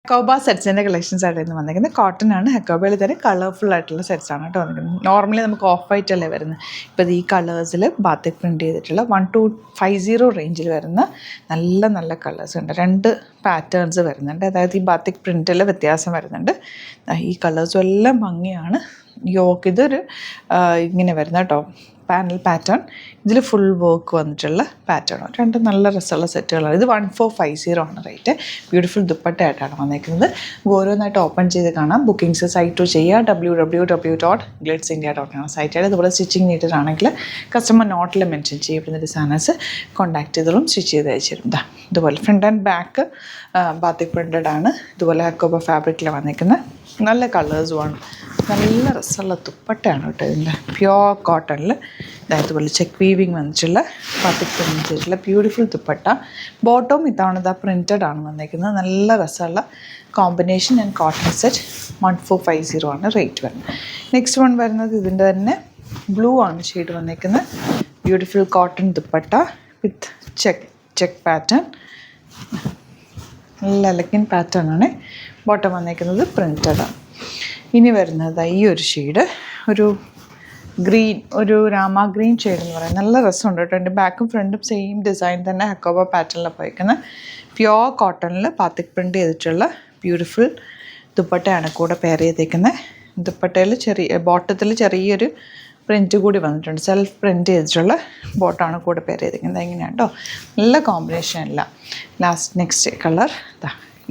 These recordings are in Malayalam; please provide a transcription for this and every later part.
ഹക്കോബ സെറ്റ്സിൻ്റെ കളക്ഷൻസ് ആയിട്ട് ഇന്ന് വന്നിരിക്കുന്നത് കോട്ടൺ ആണ്. ഹക്കോബയിൽ തന്നെ കളർഫുൾ ആയിട്ടുള്ള സെറ്റ്സ് ആണ് കേട്ടോ വന്നിരിക്കുന്നത്. നോർമലി നമുക്ക് ഓഫ് വൈറ്റ് അല്ലേ വരുന്നത്. ഇപ്പോൾ ഈ കളേഴ്സിൽ ബാത്തിക് പ്രിൻറ്റ് ചെയ്തിട്ടുള്ള 1250 റേഞ്ചിൽ വരുന്ന നല്ല നല്ല കളേഴ്സ് ഉണ്ട്. 2 പാറ്റേൺസ് വരുന്നുണ്ട്. അതായത് ഈ ബാത്തിക് പ്രിൻറ്റിൽ വ്യത്യാസം വരുന്നുണ്ട്. ഈ കളേഴ്സും എല്ലാം ഭംഗിയാണ്. യോക്ക് ഇതൊരു ഇങ്ങനെ വരുന്ന കേട്ടോ പാനൽ പാറ്റേൺ. ഇതിൽ ഫുൾ വർക്ക് വന്നിട്ടുള്ള പാറ്റേണോ. 2 നല്ല രസമുള്ള സെറ്റുകളാണ്. ഇത് 1450 ആണ് റേറ്റ്. ബ്യൂട്ടിഫുൾ ദുപ്പട്ടയായിട്ടാണ് വന്നിരിക്കുന്നത്. ഓരോന്നായിട്ട് ഓപ്പൺ ചെയ്ത് കാണാം. ബുക്കിംഗ്സ് സൈറ്റ് ചെയ്യുക www.glitzindia.com സൈറ്റായിട്ട്. ഇതുപോലെ സ്റ്റിച്ചിങ് നീഡിലാണെങ്കിൽ കസ്റ്റമർ നോട്ടിൽ മെൻഷൻ ചെയ്യപ്പെടുന്ന ഡിസൈനേഴ്സ് കോൺടാക്ട് ചെയ്തോളും സ്റ്റിച്ച് ചെയ്ത് അയച്ചിരും. ഇതുപോലെ front and back batik printed ആണ്. ഇതുപോലെ ഹക്കോബ ഫാബ്രിക്കിൽ വന്നിരിക്കുന്ന നല്ല കളേഴ്സുമാണ്. നല്ല രസമുള്ള ദുപ്പട്ടയാണ് കേട്ടോ. ഇതിൻ്റെ പ്യോർ കോട്ടണിൽ ഇതുപോലെ ചെക്ക് വീവിങ് വന്നിട്ടുള്ള ബാത്തിക് പ്രിൻറ്റ് ചെയ്തിട്ടുള്ള ബ്യൂട്ടിഫുൾ ദുപ്പട്ട. ബോട്ടവും ഇതാണ് പ്രിൻറ്റഡ് ആണ് വന്നിരിക്കുന്നത്. നല്ല രസമുള്ള കോമ്പിനേഷൻ ആൻഡ് കോട്ടൺ സെറ്റ് 1450 ആണ് റേറ്റ് വരുന്നത്. നെക്സ്റ്റ് വൺ വരുന്നത് ഇതിൻ്റെ തന്നെ ബ്ലൂ ആണ് ഷെയ്ഡ് വന്നിരിക്കുന്നത്. ബ്യൂട്ടിഫുൾ കോട്ടൺ ദുപ്പട്ട വിത്ത് ചെക്ക് പാറ്റേൺ. നല്ല എലഗൻ പാറ്റേൺ ആണ്. ബോട്ടം വന്നിരിക്കുന്നത് പ്രിൻറ്റഡ് ആണ്. ഇനി വരുന്നത് ഈ ഒരു ഷെയ്ഡ് ഒരു ഗ്രീൻ, ഒരു രാമ ഗ്രീൻ ഷെയ്ഡ് എന്ന് പറയുന്നത് നല്ല രസമുണ്ട് കേട്ടോ. എൻ്റെ ബാക്കും ഫ്രണ്ടും സെയിം ഡിസൈൻ തന്നെ ഹക്കോബ പാറ്റേണിൽ പോയിരിക്കുന്നത്. പ്യോർ കോട്ടണിൽ ബാത്തിക് പ്രിൻറ്റ് ചെയ്തിട്ടുള്ള ബ്യൂട്ടിഫുൾ ദുപ്പട്ടയാണ് കൂടെ പെയർ ചെയ്തേക്കുന്നത്. ദുപ്പട്ടയിൽ ബോട്ടത്തിൽ ചെറിയൊരു പ്രിൻറ്റ് കൂടി വന്നിട്ടുണ്ട്. സെൽഫ് പ്രിൻറ്റ് ചെയ്തിട്ടുള്ള ബോട്ടാണ് കൂടെ പെയർ ചെയ്തിരിക്കുന്നത്. എങ്ങനെയാണ് കേട്ടോ, നല്ല കോമ്പിനേഷൻ അല്ല. നെക്സ്റ്റ് കളർ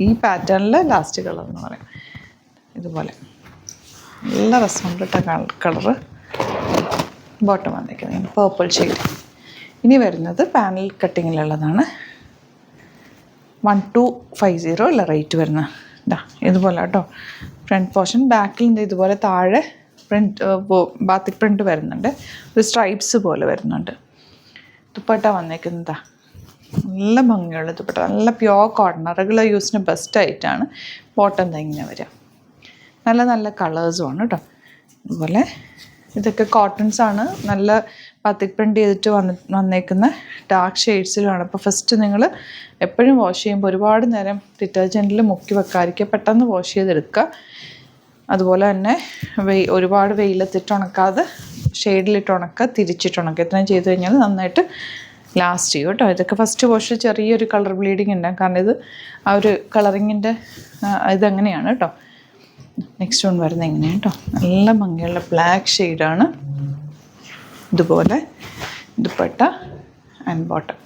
ഈ പാറ്റേണിൽ ലാസ്റ്റ് കളർ എന്ന് പറയും. ഇതുപോലെ നല്ല രസമുണ്ട് കേട്ടോ കളറ്. ബോട്ടം വന്നിരിക്കുന്നത് പേർപ്പിൾ ഷെയ്ഡ്. ഇനി വരുന്നത് പാനൽ കട്ടിങ്ങിലുള്ളതാണ്. 1250 അല്ല റേറ്റ് വരുന്നത്. ഇതുപോലെ കേട്ടോ ഫ്രണ്ട് പോർഷൻ. ബാക്കിൽ ഇതുപോലെ താഴെ ബാത്തിക് പ്രിൻറ്റ് വരുന്നുണ്ട്. ഒരു സ്ട്രൈപ്സ് പോലെ വരുന്നുണ്ട്. ദുപ്പട്ട വന്നേക്കുന്നതാ നല്ല ഭംഗിയുള്ള ദുപ്പട്ട. നല്ല പ്യോർ കോട്ടൺ, റെഗുലർ യൂസിന് ബെസ്റ്റ് ആയിട്ടാണ്. ബോട്ടം ഇങ്ങനെ വരിക. നല്ല നല്ല കളേഴ്സുമാണ് കേട്ടോ. അതുപോലെ ഇതൊക്കെ കോട്ടൺസ് ആണ്. നല്ല ബാത്തിക് പ്രിൻറ്റ് ചെയ്തിട്ട് വന്നേക്കുന്ന ഡാർക്ക് ഷെയ്ഡ്സിലാണ്. അപ്പോൾ ഫസ്റ്റ് നിങ്ങൾ എപ്പോഴും വാഷ് ചെയ്യുമ്പോൾ ഒരുപാട് നേരം ഡിറ്റർജൻറ്റിൽ മുക്കി വെക്കാതിരിക്കുക. പെട്ടെന്ന് വാഷ് ചെയ്തെടുക്കുക. അതുപോലെ തന്നെ ഒരുപാട് വെയിലത്തിട്ട് ഉണക്കാതെ ഷെയ്ഡിലിട്ട് ഉണക്കുക, തിരിച്ചിട്ട് ഉണക്കുക. ഇത്രയും ചെയ്ത് കഴിഞ്ഞാൽ നന്നായിട്ട് ലാസ്റ്റ് ചെയ്യും കേട്ടോ. ഇതൊക്കെ ഫസ്റ്റ് വാഷ് ചെറിയൊരു കളർ ബ്ലീഡിങ് ഉണ്ടാകും. കാരണം ഇത് ആ ഒരു കളറിങ്ങിൻ്റെ ഇതെങ്ങനെയാണ് കേട്ടോ. നെക്സ്റ്റ് വൺ വരുന്നത് എങ്ങനെയാണ് കേട്ടോ. നല്ല ഭംഗിയുള്ള ബ്ലാക്ക് ഷെയ്ഡാണ്. ഇതുപോലെ ദുപ്പട്ട ആൻഡ് ബോട്ടം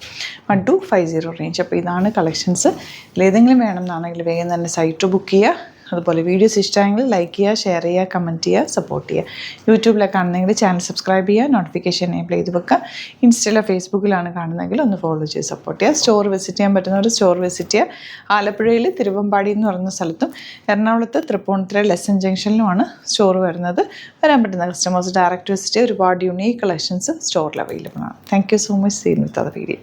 1250 റേഞ്ച്. അപ്പോൾ ഇതാണ് കളക്ഷൻസ്. ഇതിലേതെങ്കിലും വേണമെന്നാണെങ്കിൽ വേഗം തന്നെ സൈറ്റ് ബുക്ക് ചെയ്യുക. അതുപോലെ വീഡിയോസ് ഇഷ്ടമായെങ്കിൽ ലൈക്ക് ചെയ്യുക, ഷെയർ ചെയ്യുക, കമൻറ്റ് ചെയ്യുക, സപ്പോർട്ട് ചെയ്യുക. യൂട്യൂബിലൊക്കെ കാണുന്നെങ്കിൽ ചാനൽ സബ്സ്ക്രൈബ് ചെയ്യുക, നോട്ടിഫിക്കേഷൻ എനേബിൾ ചെയ്ത് വെക്കുക. ഇൻസ്റ്റയിലോ ഫേസ്ബുക്കിലാണ് കാണുന്നതെങ്കിൽ ഒന്ന് ഫോളോ ചെയ്ത് സപ്പോർട്ട് ചെയ്യുക. സ്റ്റോർ വിസിറ്റ് ചെയ്യാൻ പറ്റുന്നവർ സ്റ്റോർ വിസിറ്റ് ചെയ്യുക. ആലപ്പുഴയിൽ തിരുവമ്പാടി എന്ന് പറയുന്ന സ്ഥലത്തും എറണാകുളത്ത് തൃപ്പൂണിത്തുറ ലെസൺ ജംഗ്ഷനിലുമാണ് സ്റ്റോർ വരുന്നത്. വരാൻ പറ്റുന്ന കസ്റ്റമേഴ്സ് ഡയറക്റ്റ് വിസിറ്റ് ചെയ്യുക. ഒരുപാട് യുണീക്ക് കളക്ഷൻസ് സ്റ്റോറിൽ അവൈലബിൾ ആണ്. Thank you so much. Seen with other video.